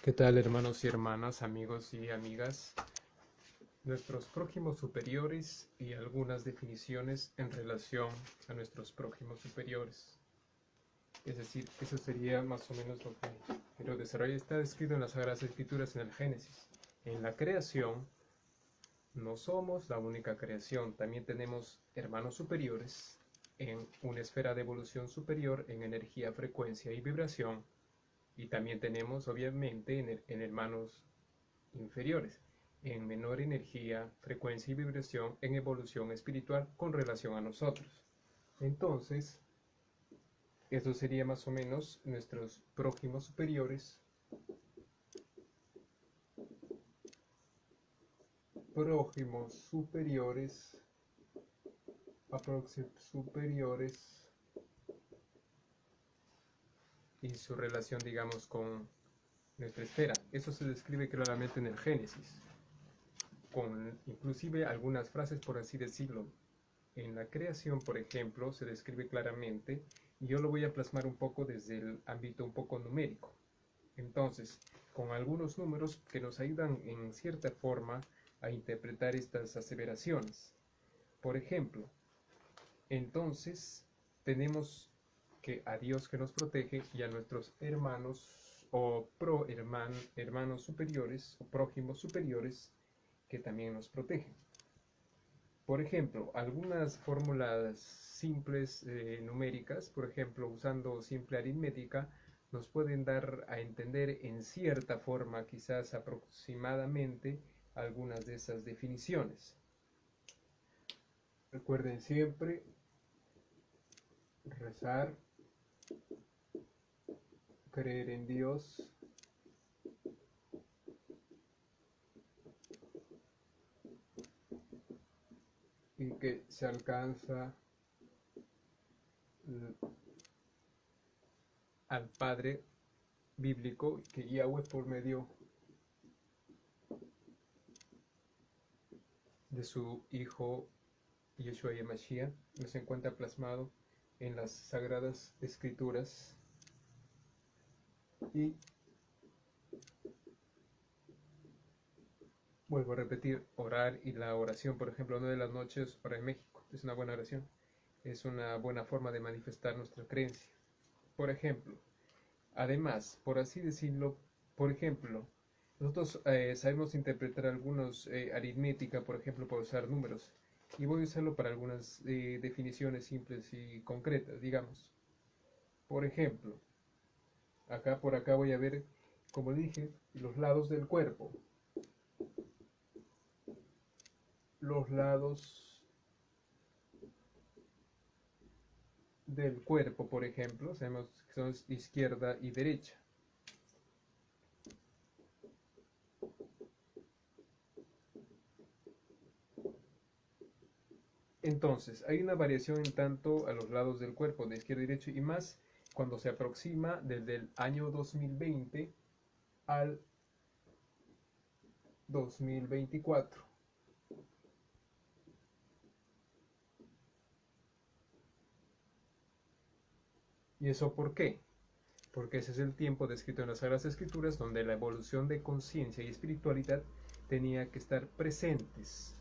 ¿Qué tal, hermanos y hermanas, amigos y amigas? Nuestros prójimos superiores y algunas definiciones en relación a nuestros prójimos superiores. Es decir, eso sería más o menos lo que quiero desarrollar. Está descrito en las Sagradas Escrituras en el Génesis. En la creación, no somos la única creación. También tenemos hermanos superiores en una esfera de evolución superior en energía, frecuencia y vibración. Y también tenemos, obviamente, en hermanos inferiores, en menor energía, frecuencia y vibración en evolución espiritual con relación a nosotros. Entonces, eso sería más o menos nuestros prójimos superiores, prójimos superiores, superiores y su relación, digamos, con nuestra esfera. Eso se describe claramente en el Génesis, con inclusive algunas frases, por así decirlo. En la creación, por ejemplo, se describe claramente, y yo lo voy a plasmar un poco desde el ámbito un poco numérico. Entonces, con algunos números que nos ayudan en cierta forma a interpretar estas aseveraciones. Por ejemplo, entonces tenemos que a Dios que nos protege y a nuestros hermanos o hermanos superiores o prójimos superiores que también nos protegen. Por ejemplo, algunas fórmulas simples numéricas, por ejemplo, usando simple aritmética, nos pueden dar a entender en cierta forma, quizás aproximadamente, algunas de esas definiciones. Recuerden siempre rezar, creer en Dios y que se alcanza al Padre bíblico, que Yahweh por medio de su Hijo Yeshua Yamashiach nos encuentra plasmado en las Sagradas Escrituras. Y vuelvo a repetir, orar y la oración, por ejemplo, 9 de las noches, hora en México, es una buena oración, es una buena forma de manifestar nuestra creencia. Por ejemplo, además, por así decirlo, por ejemplo, nosotros sabemos interpretar algunos aritmética, por ejemplo, para usar números, y voy a usarlo para algunas definiciones simples y concretas, digamos. Por ejemplo, por acá voy a ver, como dije, los lados del cuerpo. Los lados del cuerpo, por ejemplo, sabemos que son izquierda y derecha. Entonces, hay una variación en tanto a los lados del cuerpo, de izquierda y derecha, y más cuando se aproxima desde el año 2020 al 2024. ¿Y eso por qué? Porque ese es el tiempo descrito en las Sagradas Escrituras donde la evolución de conciencia y espiritualidad tenía que estar presentes,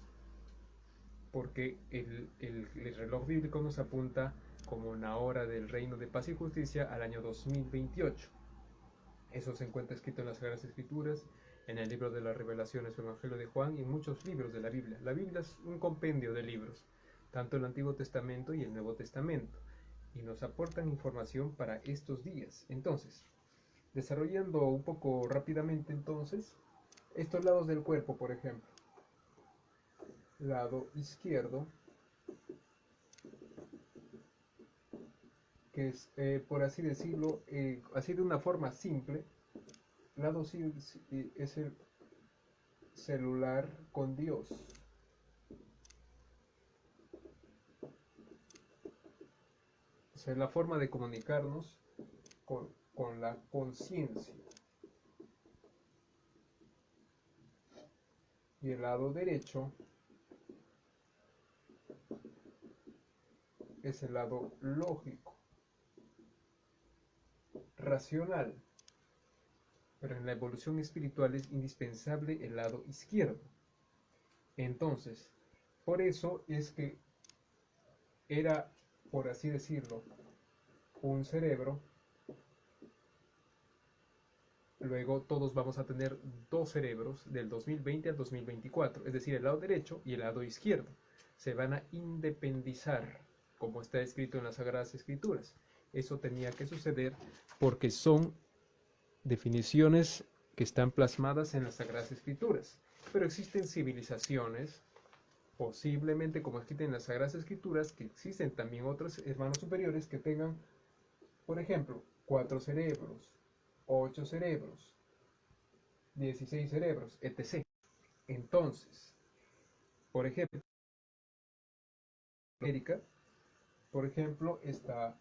porque el reloj bíblico nos apunta como una hora del reino de paz y justicia al año 2028. Eso se encuentra escrito en las Sagradas Escrituras, en el libro de las Revelaciones o Evangelio de Juan y en muchos libros de la Biblia. La Biblia es un compendio de libros, tanto el Antiguo Testamento y el Nuevo Testamento, y nos aportan información para estos días. Entonces, desarrollando un poco rápidamente entonces, estos lados del cuerpo, por ejemplo, lado izquierdo, que es, por así decirlo, así de una forma simple, lado es el celular con Dios. O sea, la forma de comunicarnos con la conciencia. Y el lado derecho es el lado lógico, racional. pero en la evolución espiritual es indispensable el lado izquierdo. Entonces, por eso es que era, por así decirlo, un cerebro. Luego todos vamos a tener dos cerebros del 2020 al 2024, es decir, el lado derecho y el lado izquierdo. Se van a independizar, como está escrito en las Sagradas Escrituras. Eso tenía que suceder porque son definiciones que están plasmadas en las Sagradas Escrituras. Pero existen civilizaciones, posiblemente como escrito en las Sagradas Escrituras, que existen también otros hermanos superiores que tengan, por ejemplo, 4 cerebros, 8 cerebros, 16 cerebros, etc. Entonces, por ejemplo, América, por ejemplo, está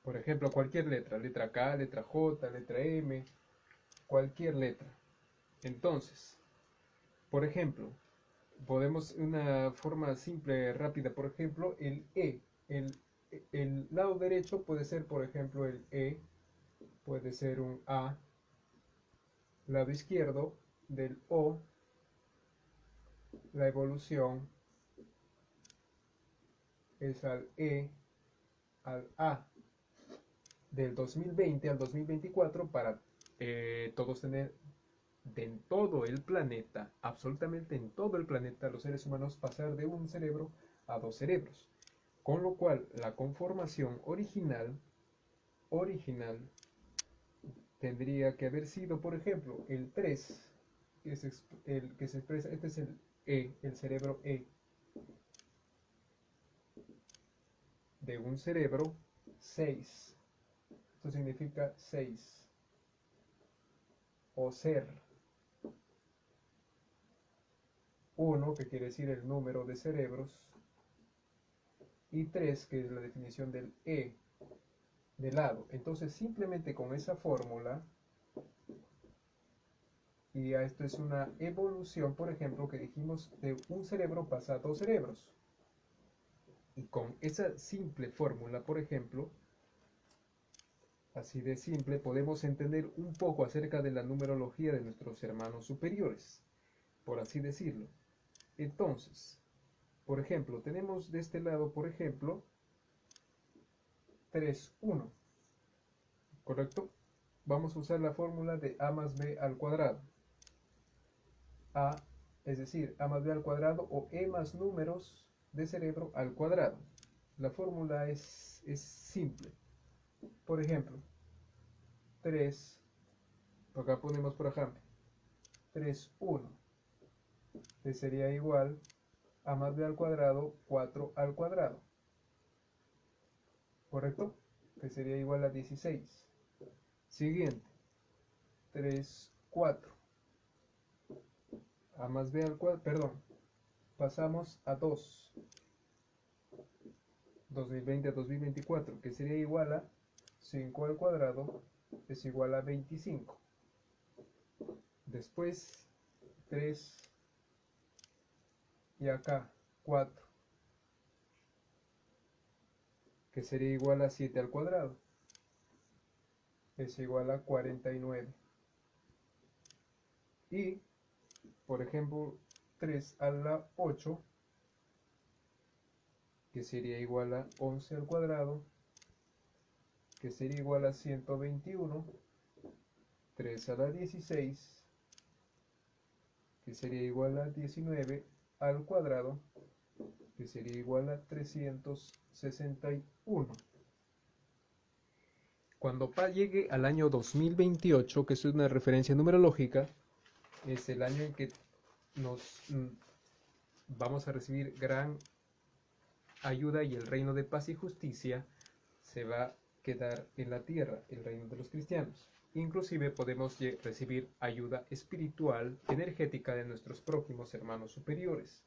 por ejemplo, cualquier letra, letra K, letra J, letra M, cualquier letra. Entonces, por ejemplo, podemos, una forma simple, rápida, por ejemplo, el E. El lado derecho puede ser, por ejemplo, el E, puede ser un A. Lado izquierdo del O, la evolución es al E, al A. Del 2020 al 2024 para todos tener en todo el planeta, absolutamente en todo el planeta, los seres humanos pasar de un cerebro a 2 cerebros. Con lo cual, la conformación original tendría que haber sido, por ejemplo, el 3, que es el que se expresa, este es el E, el cerebro E, de un cerebro 6. Esto significa 6, o ser. 1, que quiere decir el número de cerebros, y 3, que es la definición del E, de lado. Entonces, simplemente con esa fórmula, y esto es una evolución, por ejemplo, que dijimos de un cerebro pasa a 2 cerebros. Y con esa simple fórmula, por ejemplo, así de simple, podemos entender un poco acerca de la numerología de nuestros hermanos superiores, por así decirlo. Entonces, por ejemplo, tenemos de este lado, por ejemplo, 3, 1, ¿correcto? Vamos a usar la fórmula de a más b al cuadrado. A, es decir, a más b al cuadrado o e más números de cerebro al cuadrado. La fórmula es simple. Por ejemplo, 3, acá ponemos por ejemplo, 3, 1, que sería igual a más b al cuadrado, 4 al cuadrado. ¿Correcto? Que sería igual a 16. Siguiente, 3, 4. A más b al cuadrado, perdón, pasamos a 2. 2020 a 2024, que sería igual a 5 al cuadrado es igual a 25. Después 3 y acá 4, que sería igual a 7 al cuadrado es igual a 49. Y, por ejemplo, 3 a la 8, que sería igual a 11 al cuadrado, que sería igual a 121. 3 a la 16, que sería igual a 19 al cuadrado, que sería igual a 361. Cuando llegue al año 2028, que es una referencia numerológica, es el año en que nos vamos a recibir gran ayuda y el reino de paz y justicia se va a quedar en la tierra, el reino de los cristianos. Inclusive podemos recibir ayuda espiritual, energética de nuestros prójimos hermanos superiores.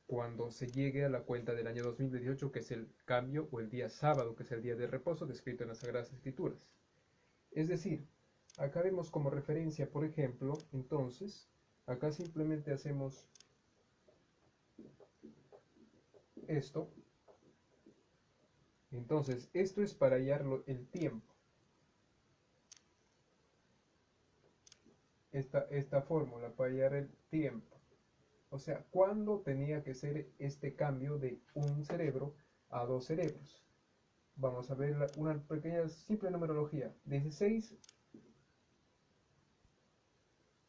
Cuando se llegue a la cuenta del año 2018, que es el cambio, o el día sábado, que es el día de reposo descrito en las Sagradas Escrituras. Es decir, Acá vemos como referencia, por ejemplo, entonces, acá simplemente hacemos esto. Entonces, esto es para hallar el tiempo. Esta fórmula para hallar el tiempo. O sea, ¿cuándo tenía que ser este cambio de un cerebro a dos cerebros? Vamos a ver una pequeña simple numerología. 16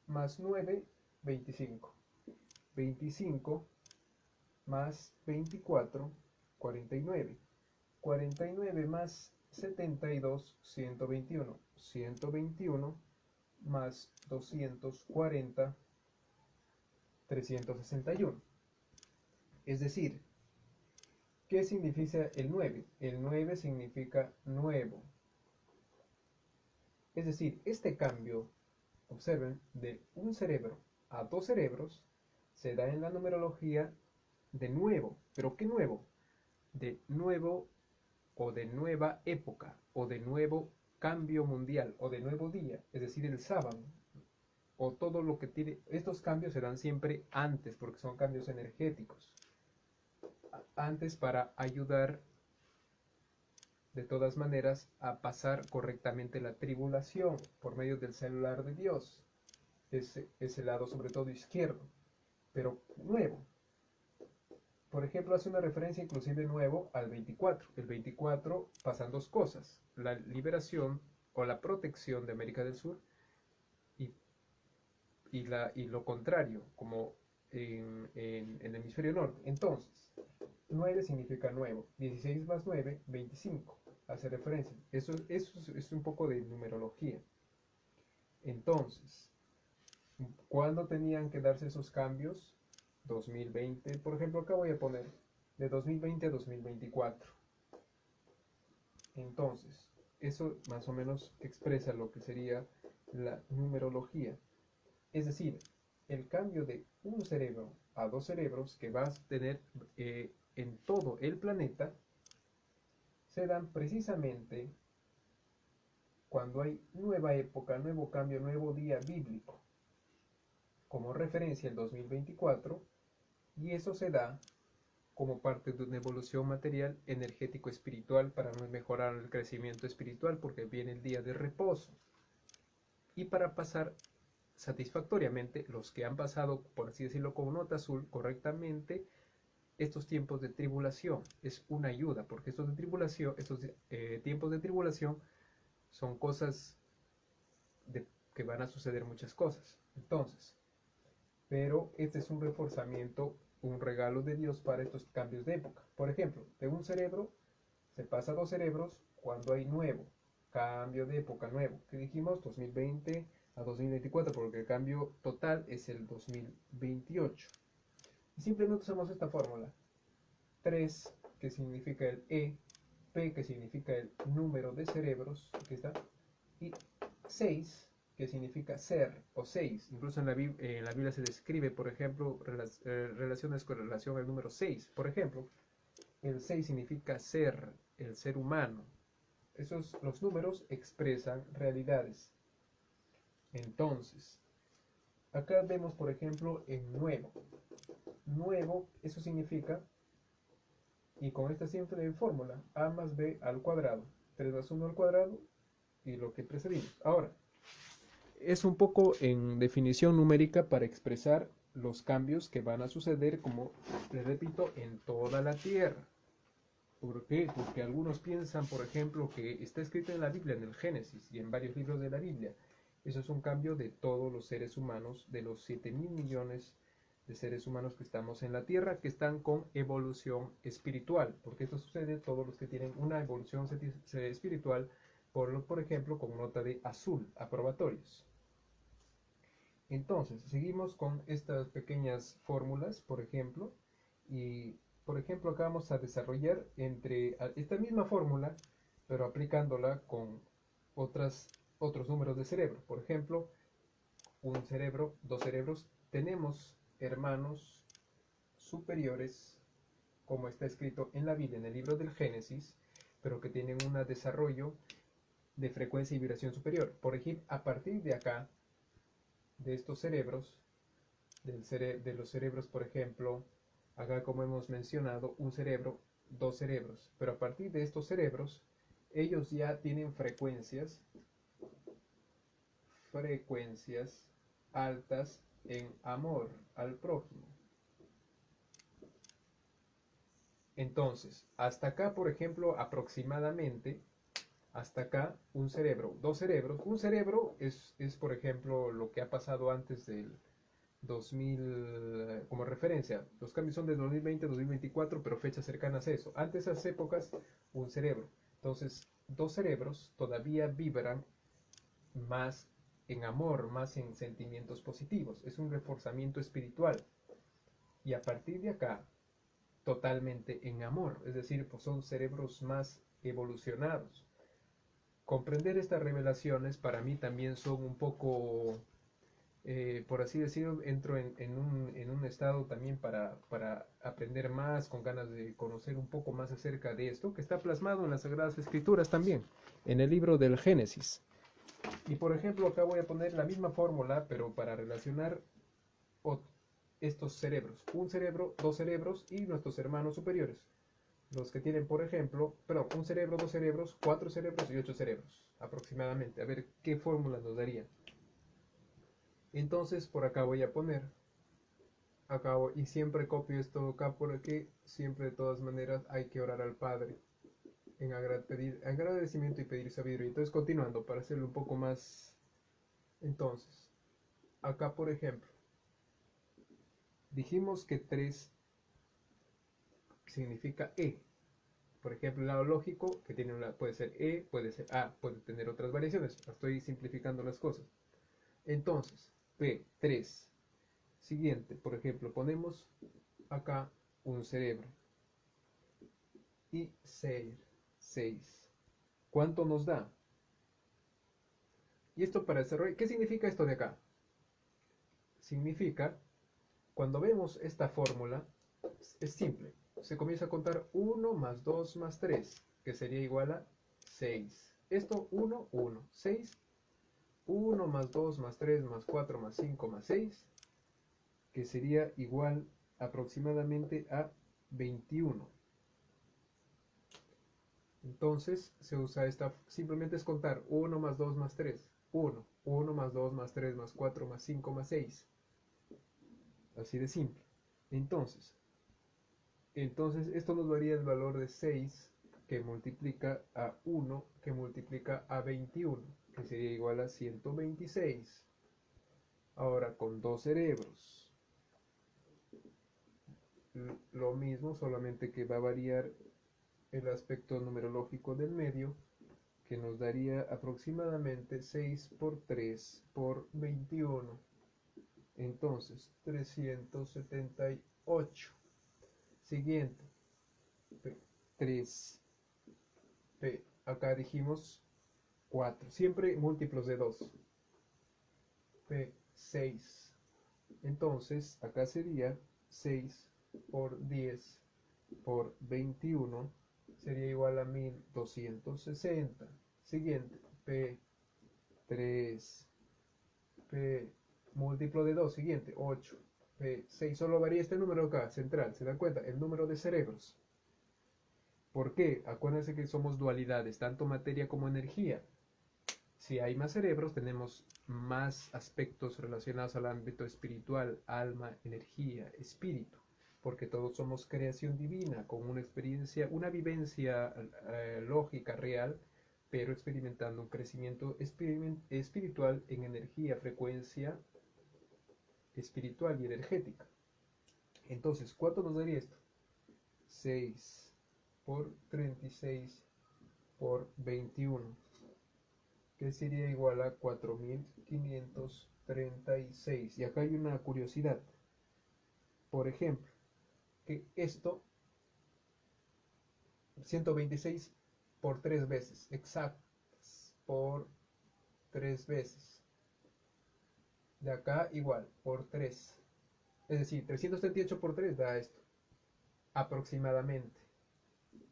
más 9, 25. 25 más 24, 49. 49 más 72, 121. 121 más 240, 361. Es decir, ¿qué significa el 9? El 9 significa nuevo. Es decir, este cambio, observen, de un cerebro a dos cerebros se da en la numerología de nuevo. ¿Pero qué nuevo? De nuevo o de nueva época o de nuevo cambio mundial o de nuevo día, es decir, el sábado o todo lo que tiene. Estos cambios se dan siempre antes porque son cambios energéticos. Antes para ayudar de todas maneras a pasar correctamente la tribulación por medio del celular de Dios. Ese lado sobre todo izquierdo, pero nuevo. Por ejemplo, hace una referencia inclusive nuevo al 24. El 24 pasan dos cosas, la liberación o la protección de América del Sur y, y lo contrario, como en el hemisferio norte. Entonces, 9 significa nuevo, 16 más 9, 25, hace referencia. Eso es un poco de numerología. Entonces, ¿cuándo tenían que darse esos cambios? 2020, por ejemplo, acá voy a poner de 2020 a 2024. Entonces, eso más o menos expresa lo que sería la numerología. Es decir, el cambio de un cerebro a dos cerebros que vas a tener en todo el planeta se dan precisamente cuando hay nueva época, nuevo cambio, nuevo día bíblico. Como referencia el 2024, y eso se da como parte de una evolución material, energético, espiritual para mejorar el crecimiento espiritual porque viene el día de reposo y para pasar satisfactoriamente los que han pasado, por así decirlo, con nota azul correctamente estos tiempos de tribulación. Es una ayuda porque estos tiempos de tribulación son cosas que van a suceder muchas cosas. Entonces, pero este es un reforzamiento, un regalo de Dios para estos cambios de época. Por ejemplo, de un cerebro se pasa a dos cerebros cuando hay nuevo, cambio de época nuevo. ¿Qué dijimos? 2020 a 2024, porque el cambio total es el 2028. Y simplemente usamos esta fórmula. 3, que significa el E, P, que significa el número de cerebros, aquí está, y 6, que significa ser o 6. Incluso en la Biblia se describe, por ejemplo, relaciones con relación al número 6. Por ejemplo, el 6 significa ser, el ser humano. Los números expresan realidades. Entonces, acá vemos, por ejemplo, el nuevo. Nuevo, eso significa, y con esta simple fórmula, a más b al cuadrado. 3 más 1 al cuadrado y lo que precedimos. Ahora, es un poco en definición numérica para expresar los cambios que van a suceder, como les repito, en toda la Tierra. ¿Por qué? Porque algunos piensan, por ejemplo, que está escrito en la Biblia, en el Génesis y en varios libros de la Biblia. Eso es un cambio de todos los seres humanos, de los 7.000 millones de seres humanos que estamos en la Tierra, que están con evolución espiritual. Porque esto sucede todos los que tienen una evolución espiritual, por ejemplo, con nota de azul, aprobatorios. Entonces, seguimos con estas pequeñas fórmulas, por ejemplo, y por ejemplo acá vamos a desarrollar esta misma fórmula, pero aplicándola con otros números de cerebro. Por ejemplo, un cerebro, dos cerebros, tenemos hermanos superiores, como está escrito en la Biblia, en el libro del Génesis, pero que tienen un desarrollo de frecuencia y vibración superior. Por ejemplo, a partir de acá, de estos cerebros, de los cerebros, por ejemplo, acá como hemos mencionado, un cerebro, dos cerebros, pero a partir de estos cerebros, ellos ya tienen frecuencias altas en amor al prójimo. Entonces, hasta acá, por ejemplo, aproximadamente, hasta acá, un cerebro, dos cerebros. Un cerebro es, por ejemplo, lo que ha pasado antes del 2000, como referencia. Los cambios son de 2020 a 2024, pero fechas cercanas a eso. Antes de esas épocas, un cerebro. Entonces, dos cerebros todavía vibran más en amor, más en sentimientos positivos. Es un reforzamiento espiritual. Y a partir de acá, totalmente en amor. Es decir, pues son cerebros más evolucionados. Comprender estas revelaciones para mí también son un poco, por así decirlo, entro en un estado también para aprender más, con ganas de conocer un poco más acerca de esto, que está plasmado en las Sagradas Escrituras también, en el libro del Génesis. Y por ejemplo, acá voy a poner la misma fórmula, pero para relacionar estos cerebros. Un cerebro, dos cerebros y nuestros hermanos superiores. Los que tienen, por ejemplo, perdón, un cerebro, dos cerebros, cuatro cerebros y ocho cerebros, aproximadamente. A ver qué fórmula nos daría. Entonces, por acá voy a poner, y siempre copio esto acá porque siempre de todas maneras hay que orar al Padre en pedir agradecimiento y pedir sabiduría. Entonces, continuando, para hacerlo un poco más. Entonces, acá, por ejemplo, dijimos que 3 significa E. Por ejemplo, el lado lógico, que tiene puede ser E, puede ser A, puede tener otras variaciones. Estoy simplificando las cosas. Entonces, P3. Siguiente, por ejemplo, ponemos acá un cerebro. Y 6. ¿Cuánto nos da? Y esto para desarrollar, ¿qué significa esto de acá? Significa, cuando vemos esta fórmula, es simple. Se comienza a contar 1 más 2 más 3, que sería igual a 6. Esto 1, 1, 6, 1 más 2 más 3 más 4 más 5 más 6, que sería igual aproximadamente a 21. Entonces se usa simplemente es contar 1 más 2 más 3, 1, 1 más 2 más 3 más 4 más 5 más 6. Así de simple. Entonces esto nos daría el valor de 6 que multiplica a 1 que multiplica a 21, que sería igual a 126. Ahora con dos cerebros. Lo mismo, solamente que va a variar el aspecto numerológico del medio, que nos daría aproximadamente 6 por 3 por 21. Entonces, 378. Siguiente. 3. Acá dijimos 4. Siempre múltiplos de 2. 6. Entonces, acá sería 6 por 10 por 21. Sería igual a 1260. Siguiente. P3. Múltiplo de 2. Siguiente. 8. 6. Solo varía este número acá, central. ¿Se dan cuenta? El número de cerebros. ¿Por qué? Acuérdense que somos dualidades, tanto materia como energía. Si hay más cerebros, tenemos más aspectos relacionados al ámbito espiritual, alma, energía, espíritu, porque todos somos creación divina, con una experiencia, una vivencia lógica, real, pero experimentando un crecimiento espiritual en energía, frecuencia espiritual y energética. Entonces, ¿cuánto nos daría esto? 6 por 36 por 21, que sería igual a 4536. Y acá hay una curiosidad. Por ejemplo, que esto, 126 por 3 veces, exactas, por 3 veces. De acá igual, por 3. Es decir, 338 por 3 da esto. Aproximadamente.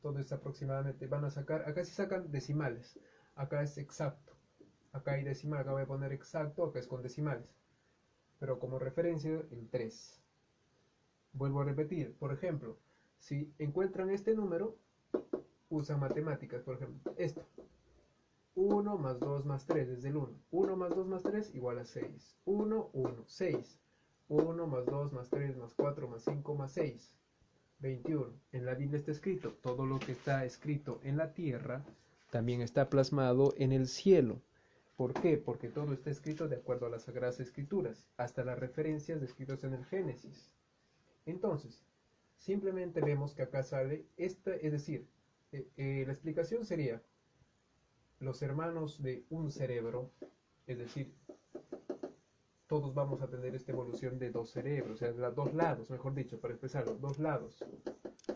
Todo es aproximadamente. Van a sacar, acá sí sacan decimales. acá es exacto. Acá hay decimal, acá voy a poner exacto, acá es con decimales. Pero como referencia, el 3. Vuelvo a repetir, por ejemplo, si encuentran este número, usan matemáticas, por ejemplo, esto. 1 más 2 más 3 desde el 1. 1 más 2 más 3 igual a 6. 1, 1, 6. 1 más 2 más 3 más 4 más 5 más 6. 21. En la Biblia está escrito, todo lo que está escrito en la tierra también está plasmado en el cielo. ¿Por qué? Porque todo está escrito de acuerdo a las Sagradas Escrituras, hasta las referencias descritas en el Génesis. Entonces, simplemente vemos que acá sale esta, es decir, la explicación sería los hermanos de un cerebro, es decir, todos vamos a tener esta evolución de dos cerebros, o sea, de dos lados, mejor dicho, para expresar los dos lados,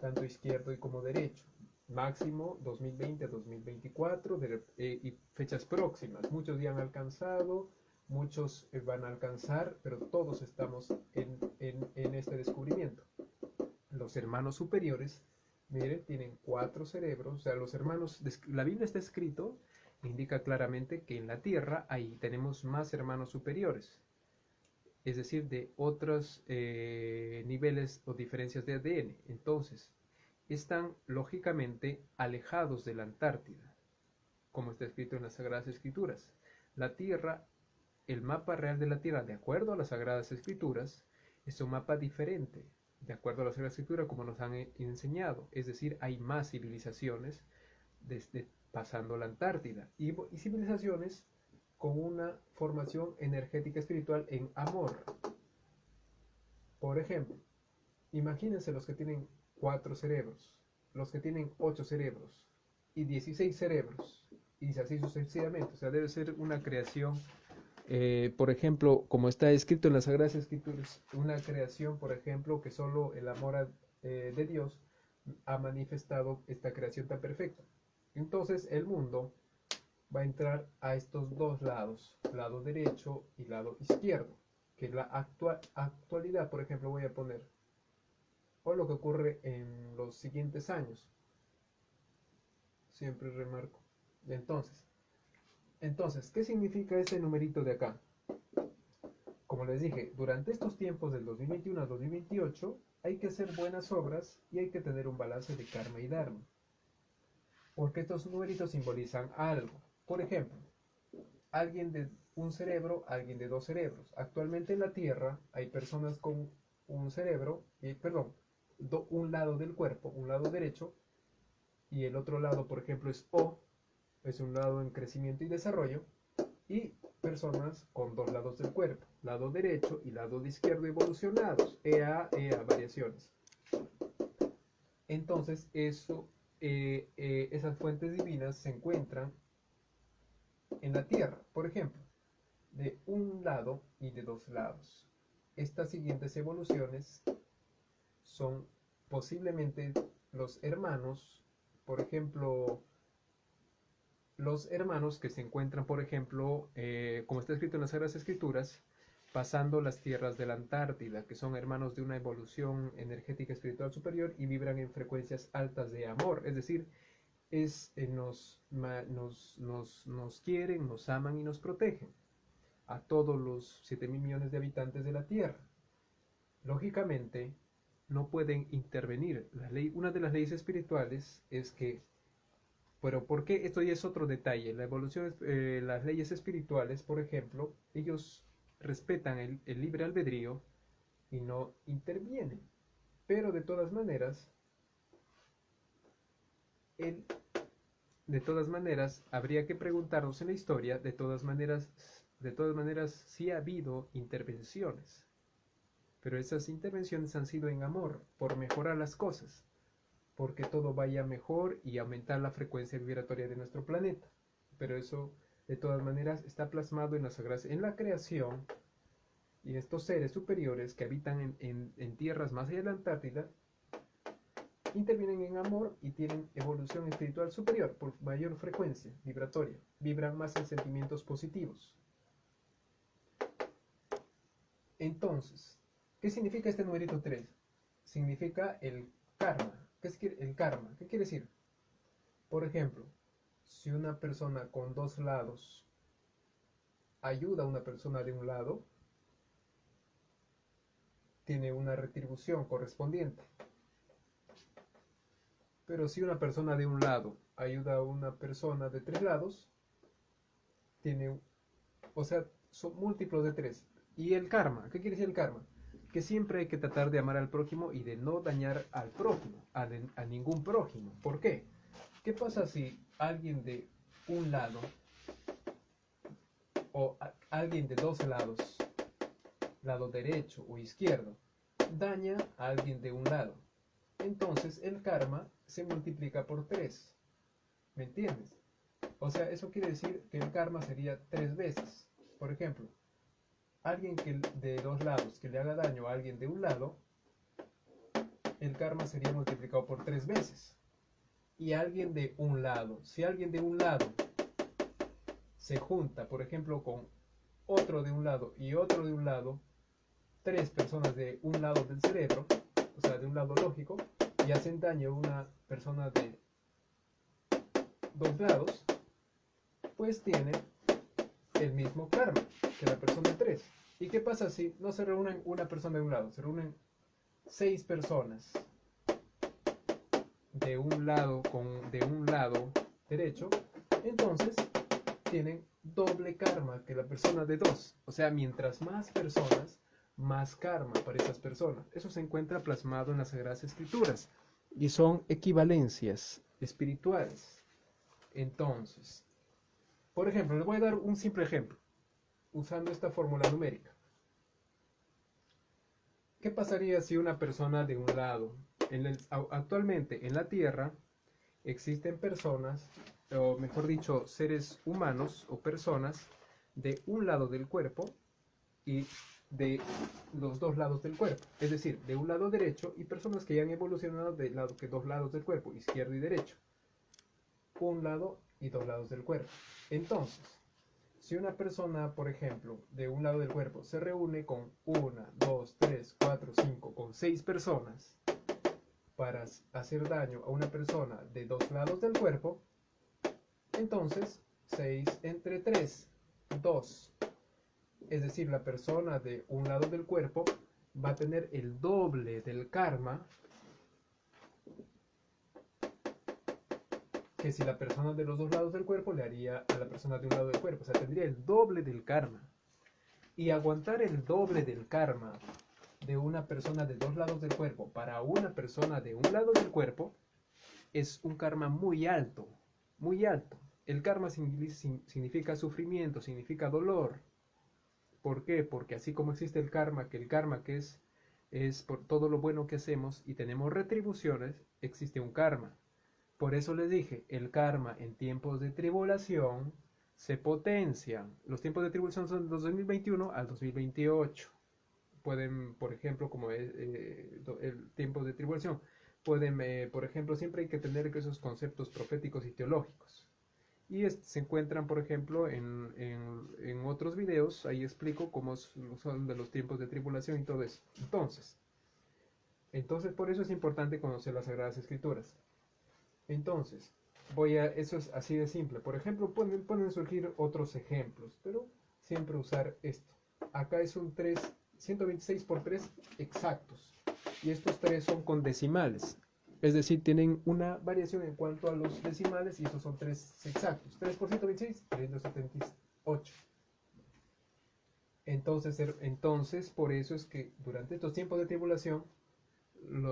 tanto izquierdo y como derecho. Máximo 2020 a 2024 y fechas próximas. Muchos ya han alcanzado, muchos van a alcanzar, pero todos estamos en este descubrimiento. Los hermanos superiores, miren, tienen 4 cerebros, o sea, los hermanos, la Biblia está escrito, indica claramente que en la Tierra ahí tenemos más hermanos superiores, es decir, de otros niveles o diferencias de ADN. Entonces, están lógicamente alejados de la Antártida, como está escrito en las Sagradas Escrituras. La Tierra, el mapa real de la Tierra, de acuerdo a las Sagradas Escrituras, es un mapa diferente, de acuerdo a las Sagradas Escrituras, como nos han enseñado. Es decir, hay más civilizaciones desde pasando la Antártida y civilizaciones con una formación energética espiritual en amor. Por ejemplo, imagínense los que tienen 4 cerebros, los que tienen 8 cerebros y 16 cerebros, y así sucesivamente. O sea, debe ser una creación, por ejemplo, como está escrito en las Sagradas Escrituras, una creación, por ejemplo, que solo el amor de Dios ha manifestado esta creación tan perfecta. Entonces el mundo va a entrar a estos dos lados, lado derecho y lado izquierdo, que es la actualidad, por ejemplo, voy a poner, o lo que ocurre en los siguientes años. Siempre remarco. Entonces, ¿qué significa ese numerito de acá? Como les dije, durante estos tiempos del 2021 al 2028 hay que hacer buenas obras y hay que tener un balance de karma y dharma. Porque estos numeritos simbolizan algo. Por ejemplo, alguien de un cerebro, alguien de dos cerebros. Actualmente en la Tierra hay personas con un cerebro, un lado del cuerpo, un lado derecho, y el otro lado, por ejemplo, es O, es un lado en crecimiento y desarrollo, y personas con dos lados del cuerpo, lado derecho y lado izquierdo evolucionados, EA, variaciones. Entonces, esas fuentes divinas se encuentran en la Tierra, por ejemplo, de un lado y de dos lados. Estas siguientes evoluciones son posiblemente los hermanos, por ejemplo, los hermanos que se encuentran, por ejemplo, como está escrito en las Sagradas Escrituras, pasando las tierras de la Antártida, que son hermanos de una evolución energética espiritual superior y vibran en frecuencias altas de amor, es decir, nos quieren, nos aman y nos protegen a todos los 7.000 millones de habitantes de la Tierra. Lógicamente, no pueden intervenir. Una de las leyes espirituales es que, pero ¿por qué? Esto ya es otro detalle. La evolución, las leyes espirituales, por ejemplo, ellos respetan el libre albedrío y no intervienen. Pero de todas maneras, habría que preguntarnos en la historia, de todas maneras, sí ha habido intervenciones. Pero esas intervenciones han sido en amor, por mejorar las cosas, porque todo vaya mejor y aumentar la frecuencia vibratoria de nuestro planeta. Pero eso, de todas maneras, está plasmado en la creación y estos seres superiores que habitan en tierras más allá de la Antártida, intervienen en amor y tienen evolución espiritual superior por mayor frecuencia vibratoria, vibran más en sentimientos positivos. Entonces, ¿qué significa este numerito 3? Significa el karma. ¿Qué es el karma? ¿Qué quiere decir? Por ejemplo, si una persona con dos lados ayuda a una persona de un lado, tiene una retribución correspondiente. Pero si una persona de un lado ayuda a una persona de tres lados, tiene, o sea, son múltiplos de tres. Y el karma, ¿qué quiere decir el karma? Que siempre hay que tratar de amar al prójimo y de no dañar al prójimo, a ningún prójimo. ¿Por qué? ¿Qué pasa si alguien de un lado o alguien de dos lados, lado derecho o izquierdo, daña a alguien de un lado? Entonces el karma se multiplica por 3. ¿Me entiendes? O sea, eso quiere decir que el karma sería 3 veces. Por ejemplo, alguien que de dos lados que le haga daño a alguien de un lado, el karma sería multiplicado por 3 veces. Y alguien de un lado, si alguien de un lado se junta, por ejemplo, con otro de un lado y otro de un lado, 3 personas de un lado del cerebro, o sea, de un lado lógico, y hacen daño a una persona de dos lados, pues tiene el mismo karma que la persona de 3. ¿Y qué pasa si no se reúnen una persona de un lado? Se reúnen 6 personas de un lado de un lado derecho, entonces tienen doble karma que la persona de 2. O sea, mientras más personas, más karma para esas personas. Eso se encuentra plasmado en las Sagradas Escrituras y son equivalencias espirituales. Entonces, por ejemplo, les voy a dar un simple ejemplo usando esta fórmula numérica. ¿Qué pasaría si una persona de un lado, actualmente en la Tierra existen personas, o mejor dicho, seres humanos o personas de un lado del cuerpo y de los dos lados del cuerpo, es decir, de un lado derecho, y personas que ya han evolucionado de dos lados del cuerpo, izquierdo y derecho, un lado y dos lados del cuerpo. Entonces, si una persona, por ejemplo, de un lado del cuerpo se reúne con 1, 2, 3, 4, 5, con 6 personas para hacer daño a una persona de dos lados del cuerpo, entonces 6 entre 3, 2. Es decir, la persona de un lado del cuerpo va a tener el doble del karma que si la persona de los dos lados del cuerpo le haría a la persona de un lado del cuerpo. O sea, tendría el doble del karma. Y aguantar el doble del karma de una persona de dos lados del cuerpo para una persona de un lado del cuerpo es un karma muy alto, muy alto. El karma significa sufrimiento, significa dolor. ¿Por qué? Porque así como existe el karma que es por todo lo bueno que hacemos y tenemos retribuciones, existe un karma. Por eso les dije, el karma en tiempos de tribulación se potencia. Los tiempos de tribulación son del 2021 al 2028. Pueden, por ejemplo, como es el tiempo de tribulación, pueden, por ejemplo, siempre hay que tener esos conceptos proféticos y teológicos. Y se encuentran, por ejemplo, en otros videos, ahí explico cómo son de los tiempos de tribulación y todo eso. Entonces por eso es importante conocer las Sagradas Escrituras. Entonces, eso es así de simple. Por ejemplo, pueden surgir otros ejemplos, pero siempre usar esto. Acá es un 126 por 3 exactos. Y estos 3 son con decimales. Es decir, tienen una variación en cuanto a los decimales y estos son 3 exactos. 3 por 126, 378. Entonces, por eso es que durante estos tiempos de tribulación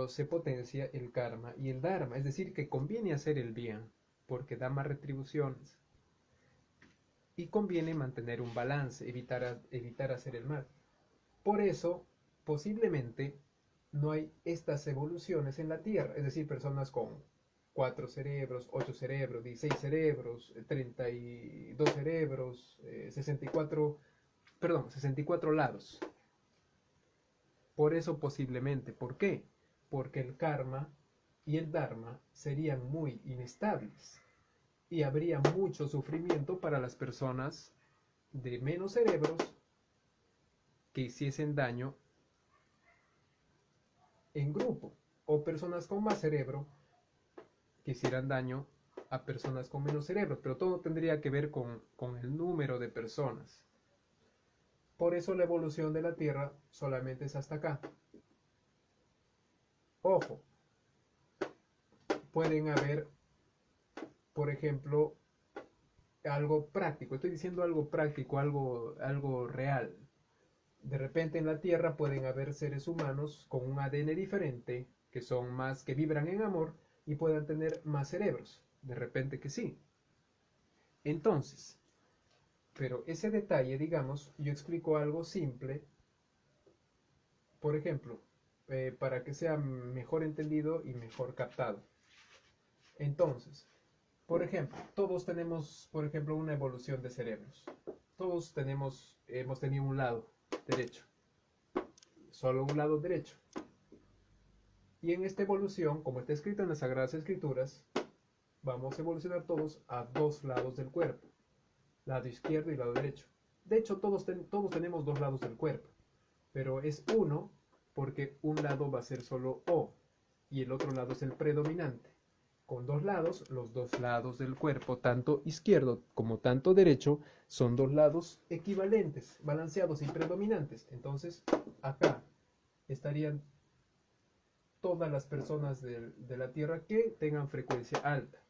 se potencia el karma y el dharma. Es decir, que conviene hacer el bien porque da más retribuciones. Y conviene mantener un balance, evitar hacer el mal. Por eso, posiblemente, no hay estas evoluciones en la Tierra, es decir, personas con 4 cerebros, 8 cerebros, 16 cerebros, 32 cerebros, 64 lados. Por eso posiblemente, ¿por qué? Porque el karma y el dharma serían muy inestables y habría mucho sufrimiento para las personas de menos cerebros que hiciesen daño en grupo, o personas con más cerebro que hicieran daño a personas con menos cerebros, pero todo tendría que ver con el número de personas. Por eso la evolución de la Tierra solamente es hasta acá. Ojo, pueden haber, por ejemplo, algo práctico. Estoy diciendo algo práctico, algo real. De repente en la Tierra pueden haber seres humanos con un ADN diferente, que son más, que vibran en amor y puedan tener más cerebros. De repente que sí. Entonces, pero ese detalle, digamos, yo explico algo simple, por ejemplo, para que sea mejor entendido y mejor captado. Entonces, por ejemplo, todos tenemos, por ejemplo, una evolución de cerebros. Todos hemos tenido un lado derecho, solo un lado derecho. Y en esta evolución, como está escrito en las Sagradas Escrituras, vamos a evolucionar todos a dos lados del cuerpo, lado izquierdo y lado derecho. De hecho, todos tenemos dos lados del cuerpo, pero es uno porque un lado va a ser solo O y el otro lado es el predominante. Con dos lados, los dos lados del cuerpo, tanto izquierdo como tanto derecho, son dos lados equivalentes, balanceados y predominantes. Entonces, acá estarían todas las personas de la Tierra que tengan frecuencia alta.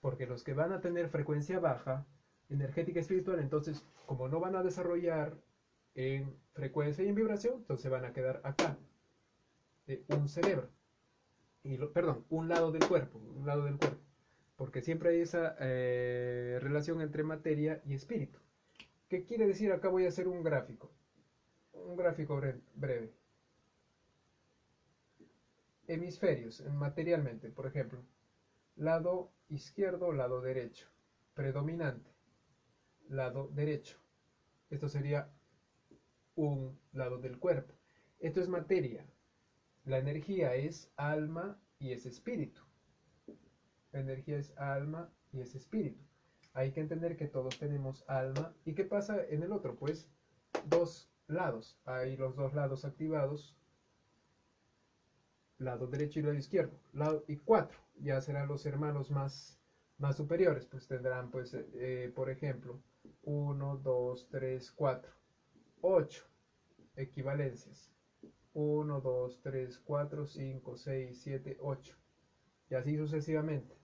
Porque los que van a tener frecuencia baja, energética espiritual, entonces, como no van a desarrollar en frecuencia y en vibración, entonces van a quedar acá, un cerebro. Perdón, un lado del cuerpo, porque siempre hay esa relación entre materia y espíritu. ¿Qué quiere decir? Acá voy a hacer un gráfico breve. Hemisferios, materialmente, por ejemplo, lado izquierdo, lado derecho, predominante, lado derecho. Esto sería un lado del cuerpo. Esto es materia. La energía es alma y es espíritu. La energía es alma y es espíritu. Hay que entender que todos tenemos alma. ¿Y qué pasa en el otro? Pues dos lados. Hay los dos lados activados. Lado derecho y lado izquierdo. Y cuatro. Ya serán los hermanos más superiores. Pues tendrán, pues, por ejemplo, 1, 2, 3, 4. 8 equivalencias. 1, 2, 3, 4, 5, 6, 7, 8. Y así sucesivamente.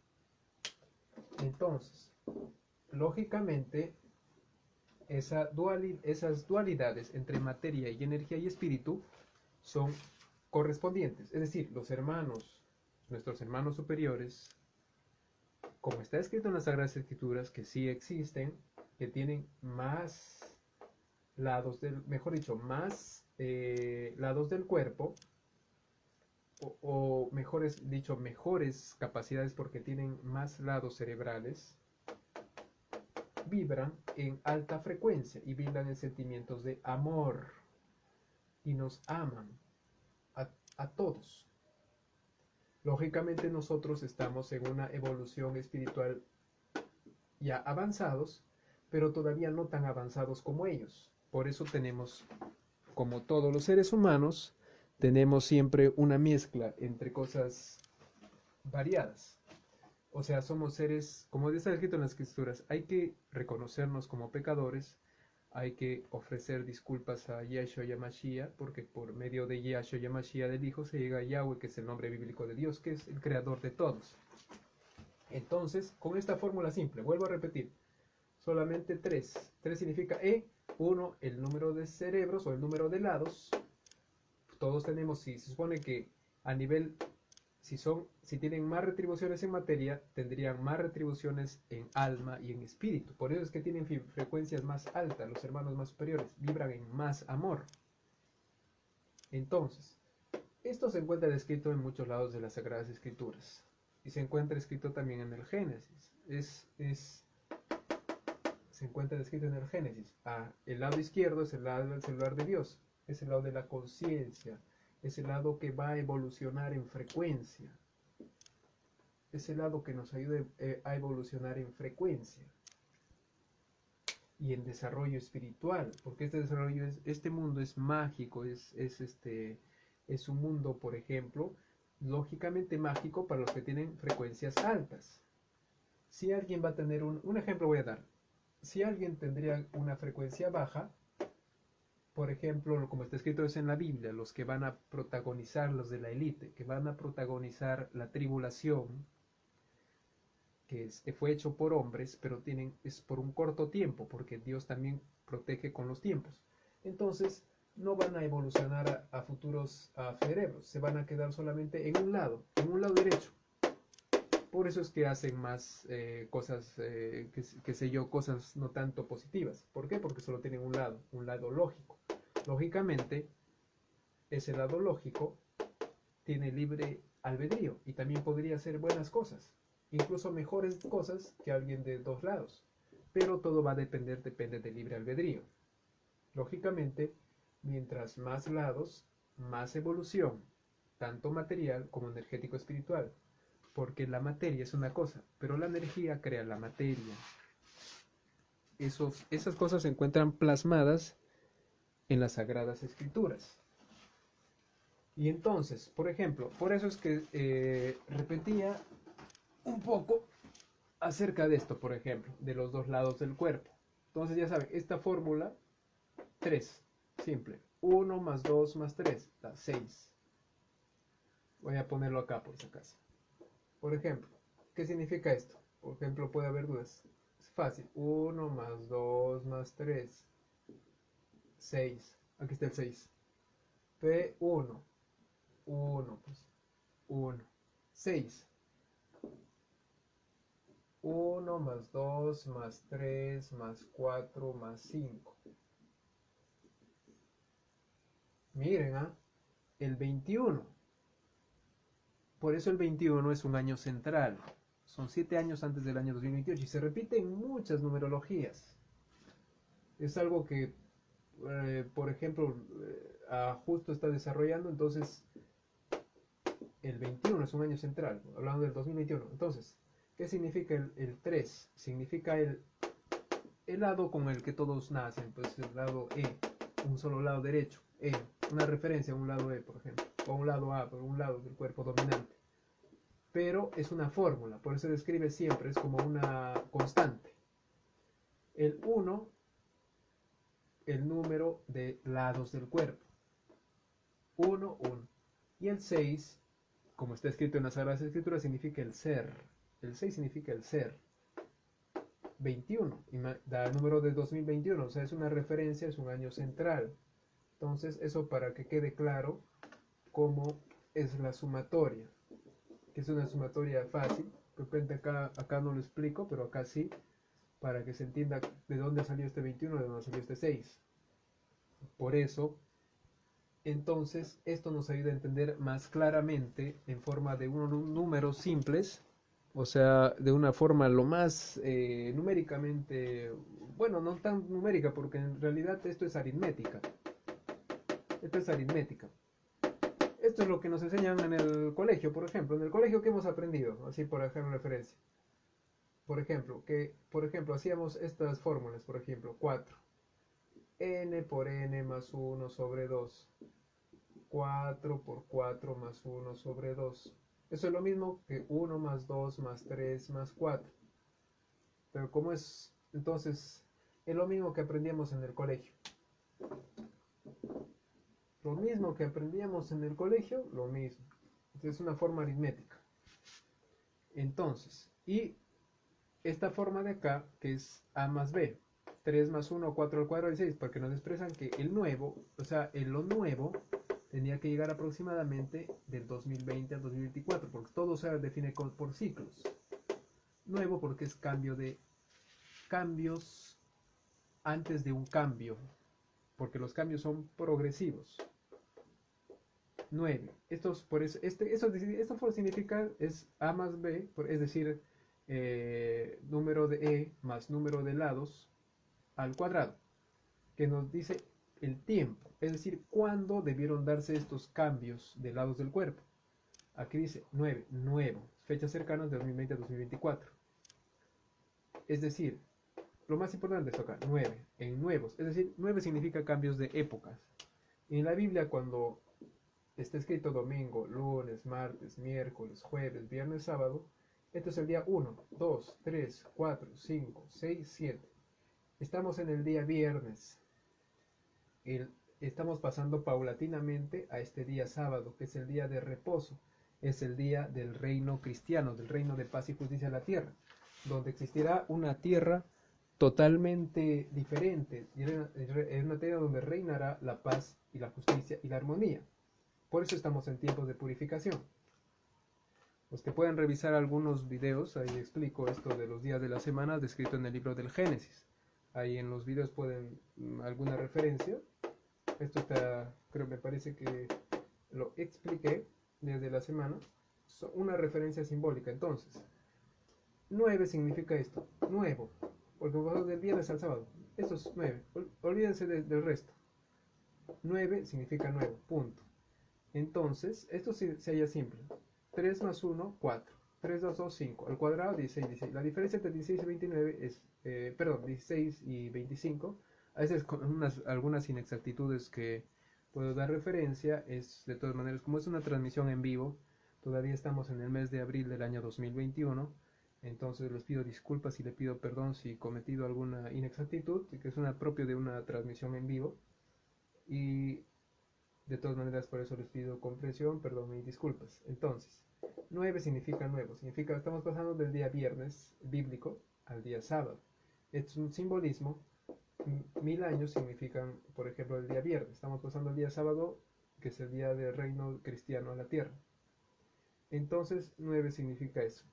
Entonces, lógicamente, esas dualidades entre materia y energía y espíritu son correspondientes. Es decir, nuestros hermanos superiores, como está escrito en las Sagradas Escrituras, que sí existen, que tienen más lados más lados del cuerpo, o mejores capacidades porque tienen más lados cerebrales, vibran en alta frecuencia y vibran en sentimientos de amor y nos aman a todos. Lógicamente nosotros estamos en una evolución espiritual ya avanzados, pero todavía no tan avanzados como ellos. Por eso tenemos, como todos los seres humanos, tenemos siempre una mezcla entre cosas variadas. O sea, somos seres, como está escrito en las Escrituras, hay que reconocernos como pecadores, hay que ofrecer disculpas a Yahshua y a Mashiach, porque por medio de Yahshua y a Mashiach del Hijo se llega a Yahweh, que es el nombre bíblico de Dios, que es el creador de todos. Entonces, con esta fórmula simple, vuelvo a repetir, solamente 3. 3 significa 1, el número de cerebros o el número de lados. Todos tenemos, si se supone que a nivel, si tienen más retribuciones en materia, tendrían más retribuciones en alma y en espíritu. Por eso es que tienen frecuencias más altas, los hermanos más superiores, vibran en más amor. Entonces, esto se encuentra descrito en muchos lados de las Sagradas Escrituras. Y se encuentra escrito también en el Génesis. Se encuentra descrito en el Génesis. El lado izquierdo es el lado del celular de Dios. Es el lado de la conciencia. Es el lado que va a evolucionar en frecuencia. Es el lado que nos ayuda a evolucionar en frecuencia. Y en desarrollo espiritual. Porque este mundo es mágico. Es un mundo, por ejemplo, lógicamente mágico para los que tienen frecuencias altas. Si alguien va a tener un ejemplo voy a dar. Si alguien tendría una frecuencia baja, por ejemplo, como está escrito es en la Biblia, los que van a protagonizar, los de la élite, que van a protagonizar la tribulación, fue hecho por hombres, pero es por un corto tiempo, porque Dios también protege con los tiempos. Entonces, no van a evolucionar a futuros cerebros, se van a quedar solamente en un lado derecho. Por eso es que hacen más cosas, qué sé yo, cosas no tanto positivas. ¿Por qué? Porque solo tienen un lado lógico. Lógicamente, ese lado lógico tiene libre albedrío y también podría hacer buenas cosas, incluso mejores cosas que alguien de dos lados. Pero todo va a depende del libre albedrío. Lógicamente, mientras más lados, más evolución, tanto material como energético espiritual. Porque la materia es una cosa, pero la energía crea la materia. Esas cosas se encuentran plasmadas en las Sagradas Escrituras. Y entonces, por ejemplo, por eso es que repetía un poco acerca de esto, por ejemplo, de los dos lados del cuerpo. Entonces ya saben, esta fórmula, 3, simple. 1 más 2 más 3, da 6. Voy a ponerlo acá por si acaso. Por ejemplo, ¿qué significa esto? Por ejemplo, puede haber dudas. Es fácil. 1 más 2 más 3, 6. Aquí está el 6. P1. 1, pues. 1. 6. 1 más 2 más 3 más 4 más 5. Miren, el 21. Por eso el 21 es un año central. Son 7 años antes del año 2028 y se repite en muchas numerologías. Es algo que, por ejemplo, justo está desarrollando, entonces el 21 es un año central, hablando del 2021. Entonces, ¿qué significa el 3? Significa el lado con el que todos nacen, pues el lado E, un solo lado derecho, E, una referencia a un lado E, por ejemplo, o un lado A, por un lado del cuerpo dominante. Pero es una fórmula, por eso se describe siempre, es como una constante. El 1, el número de lados del cuerpo. 1, 1. Y el 6, como está escrito en las Sagradas Escrituras, significa el ser. El 6 significa el ser. 21, da el número de 2021, o sea, es una referencia, es un año central. Entonces, eso para que quede claro cómo es la sumatoria, que es una sumatoria fácil. De repente acá no lo explico, pero acá sí, para que se entienda de dónde salió este 21, de dónde salió este 6. Por eso, entonces, esto nos ayuda a entender más claramente en forma de unos números simples, o sea, de una forma lo más numéricamente, bueno, no tan numérica, porque en realidad esto es aritmética. Esto es aritmética. Esto es lo que nos enseñan en el colegio, por ejemplo. En el colegio, ¿qué hemos aprendido? Así por hacer una referencia. Por ejemplo, hacíamos estas fórmulas, por ejemplo, 4. N por N más 1 sobre 2. 4 por 4 más 1 sobre 2. Eso es lo mismo que 1 más 2 más 3 más 4. Pero como es, entonces, es lo mismo que aprendíamos en el colegio. Lo mismo que aprendíamos en el colegio, lo mismo. Es una forma aritmética. Entonces, y esta forma de acá, que es A más B. 3 más 1, 4 al cuadrado y 6, porque nos expresan que el nuevo, o sea, lo nuevo, tenía que llegar aproximadamente del 2020 al 2024, porque todo se define por ciclos. Nuevo porque es cambios antes de un cambio, porque los cambios son progresivos. 9. Esto significa es A más B, es decir, número de E más número de lados al cuadrado, que nos dice el tiempo, es decir, cuándo debieron darse estos cambios de lados del cuerpo. Aquí dice 9, nuevo, fechas cercanas de 2020 a 2024. Es decir, lo más importante es acá, 9, en nuevos, es decir, 9 significa cambios de épocas. Y en la Biblia cuando está escrito domingo, lunes, martes, miércoles, jueves, viernes, sábado, Este es el día 1, 2, 3, 4, 5, 6, 7. Estamos en el día viernes. Estamos pasando paulatinamente a este día sábado, que es el día de reposo. Es el día del reino cristiano, del reino de paz y justicia en la tierra, donde existirá una tierra totalmente diferente, en una tierra donde reinará la paz y la justicia y la armonía. Por eso estamos en tiempos de purificación. Los que puedan revisar algunos videos, ahí explico esto de los días de la semana, descrito en el libro del Génesis. Ahí en los videos pueden alguna referencia. Esto está, creo, me parece que lo expliqué desde la semana. Una referencia simbólica. Entonces, 9 significa esto, nuevo, porque vamos del viernes al sábado. Esto es 9. Olvídense del resto. 9 significa nuevo, punto. Entonces, esto se halla simple. 3 más 1, 4. 3, 2, 2, 5. Al cuadrado, 16, 16. La diferencia entre 16 y 29 es, 16 y 25. A veces con algunas inexactitudes que puedo dar referencia, es de todas maneras, como es una transmisión en vivo, todavía estamos en el mes de abril del año 2021, entonces les pido disculpas y le pido perdón si he cometido alguna inexactitud, que es una propio de una transmisión en vivo, y de todas maneras por eso les pido comprensión, perdón y disculpas. Entonces, 9 significa nuevo, significa estamos pasando del día viernes bíblico al día sábado. Es un simbolismo. 1000 años significan, por ejemplo, el día viernes. Estamos pasando el día sábado, que es el día del reino cristiano a la tierra. Entonces, 9 significa eso.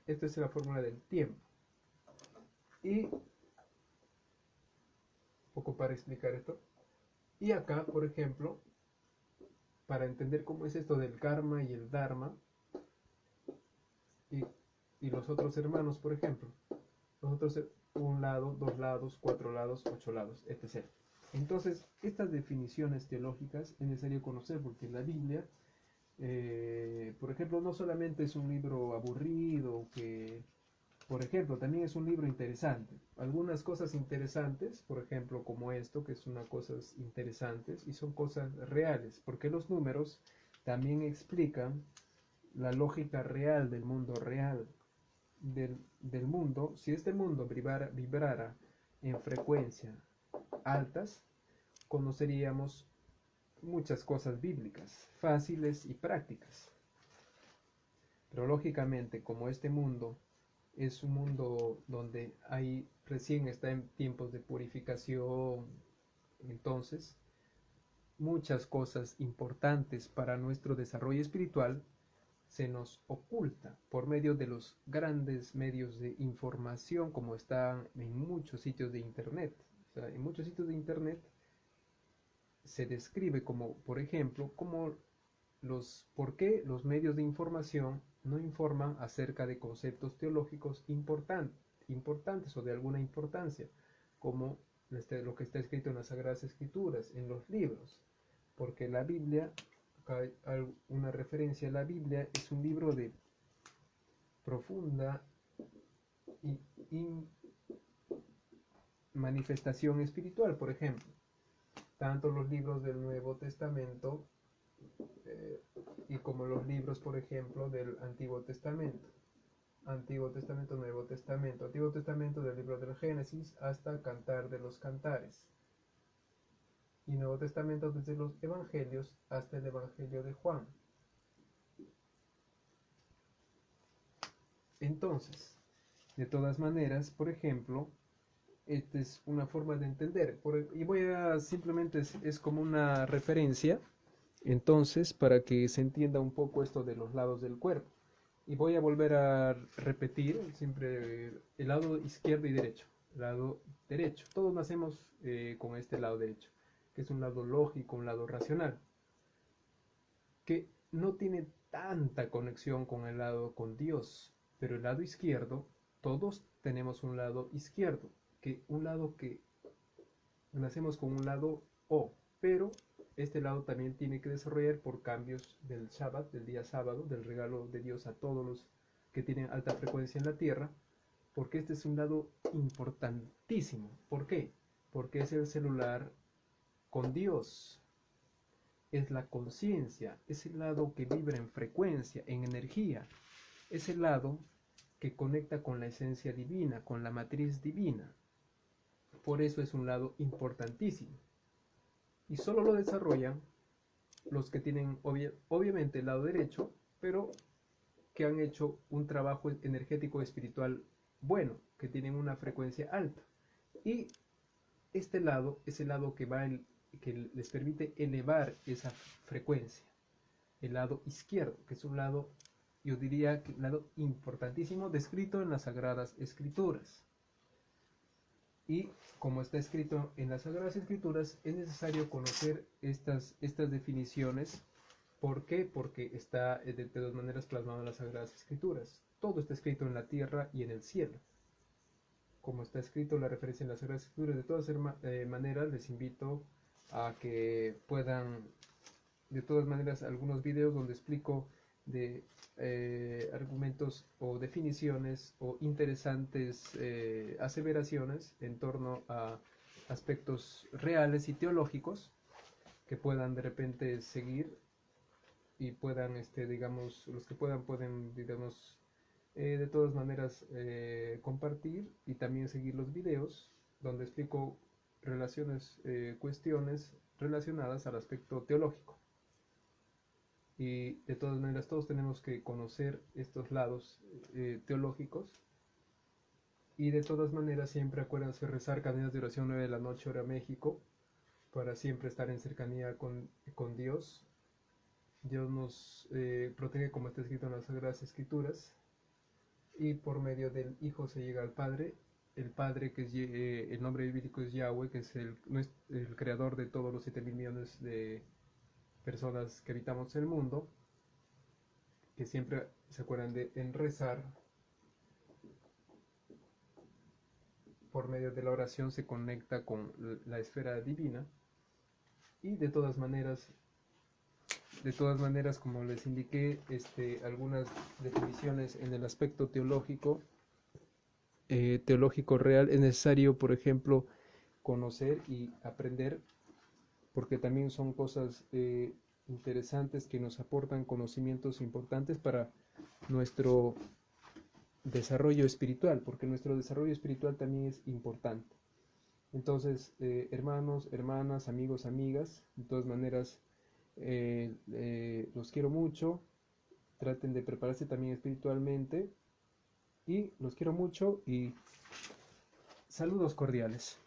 Esta es la fórmula del tiempo. Y, un poco para explicar esto. Y acá, por ejemplo, para entender cómo es esto del karma y el dharma, y los otros hermanos, por ejemplo. Los otros, un lado, dos lados, cuatro lados, ocho lados, etc. Entonces, estas definiciones teológicas es necesario conocer porque la Biblia, por ejemplo, no solamente es un libro aburrido, que, por ejemplo, también es un libro interesante. Algunas cosas interesantes, por ejemplo, como esto, que son cosas interesantes y son cosas reales, porque los números también explican la lógica real del mundo real. Del mundo, si este mundo vibrara en frecuencia altas, conoceríamos muchas cosas bíblicas, fáciles y prácticas. Pero lógicamente, como este mundo es un mundo donde recién está en tiempos de purificación, entonces muchas cosas importantes para nuestro desarrollo espiritual se nos oculta por medio de los grandes medios de información como están en muchos sitios de internet. O sea, en muchos sitios de internet se describe como, por ejemplo, como por qué los medios de información no informan acerca de conceptos teológicos importantes o de alguna importancia, como lo que está escrito en las Sagradas Escrituras, en los libros, porque la Biblia, acá hay una referencia, la Biblia es un libro de profunda manifestación espiritual, por ejemplo, tanto los libros del Nuevo Testamento y como los libros, por ejemplo, del Antiguo Testamento. Antiguo Testamento, Nuevo Testamento. Antiguo Testamento del libro del Génesis hasta Cantar de los Cantares. Y Nuevo Testamento desde los Evangelios hasta el Evangelio de Juan. Entonces, de todas maneras, por ejemplo, esta es una forma de entender. Y voy a simplemente, es como una referencia, entonces, para que se entienda un poco esto de los lados del cuerpo. Y voy a volver a repetir siempre el lado izquierdo y derecho. Lado derecho. Todos nacemos con este lado derecho, que es un lado lógico, un lado racional, que no tiene tanta conexión con el lado con Dios. Pero el lado izquierdo, todos tenemos un lado izquierdo, un lado que nacemos con un lado O, pero este lado también tiene que desarrollar por cambios del Shabbat, del día sábado, del regalo de Dios a todos los que tienen alta frecuencia en la tierra, porque este es un lado importantísimo. ¿Por qué? Porque es el celular con Dios, es la conciencia, es el lado que vibra en frecuencia, en energía. es el lado que conecta con la esencia divina, con la matriz divina. Por eso es un lado importantísimo. Y solo lo desarrollan los que tienen obviamente el lado derecho, pero que han hecho un trabajo energético espiritual bueno, que tienen una frecuencia alta. Y este lado es el lado que les permite elevar esa frecuencia. El lado izquierdo, que es un lado, yo diría que un lado importantísimo, descrito en las Sagradas Escrituras. Y como está escrito en las Sagradas Escrituras, es necesario conocer estas definiciones. ¿Por qué? Porque está de todas maneras plasmado en las Sagradas Escrituras. Todo está escrito en la tierra y en el cielo. Como está escrito la referencia en las Sagradas Escrituras, de todas maneras les invito a que puedan, de todas maneras, algunos videos donde explico de argumentos o definiciones o interesantes aseveraciones en torno a aspectos reales y teológicos que puedan de repente seguir y puedan, digamos, los que pueden, digamos, de todas maneras compartir y también seguir los videos donde explico cuestiones relacionadas al aspecto teológico. Y de todas maneras todos tenemos que conocer estos lados teológicos. Y de todas maneras siempre acuérdense rezar cadenas de oración 9 de la noche hora México, para siempre estar en cercanía con Dios. Dios nos protege como está escrito en las Sagradas Escrituras, y por medio del Hijo se llega al Padre. El Padre, que es el nombre bíblico es Yahweh, que es el creador de todos los 7.000 millones de personas que habitamos en el mundo, que siempre se acuerdan de en rezar. Por medio de la oración se conecta con la esfera divina. Y de todas maneras, como les indiqué, algunas definiciones en el aspecto teológico real, es necesario, por ejemplo, conocer y aprender, porque también son cosas interesantes que nos aportan conocimientos importantes para nuestro desarrollo espiritual, porque nuestro desarrollo espiritual también es importante. Entonces, hermanos, hermanas, amigos, amigas, de todas maneras, los quiero mucho. Traten de prepararse también espiritualmente, y los quiero mucho y saludos cordiales.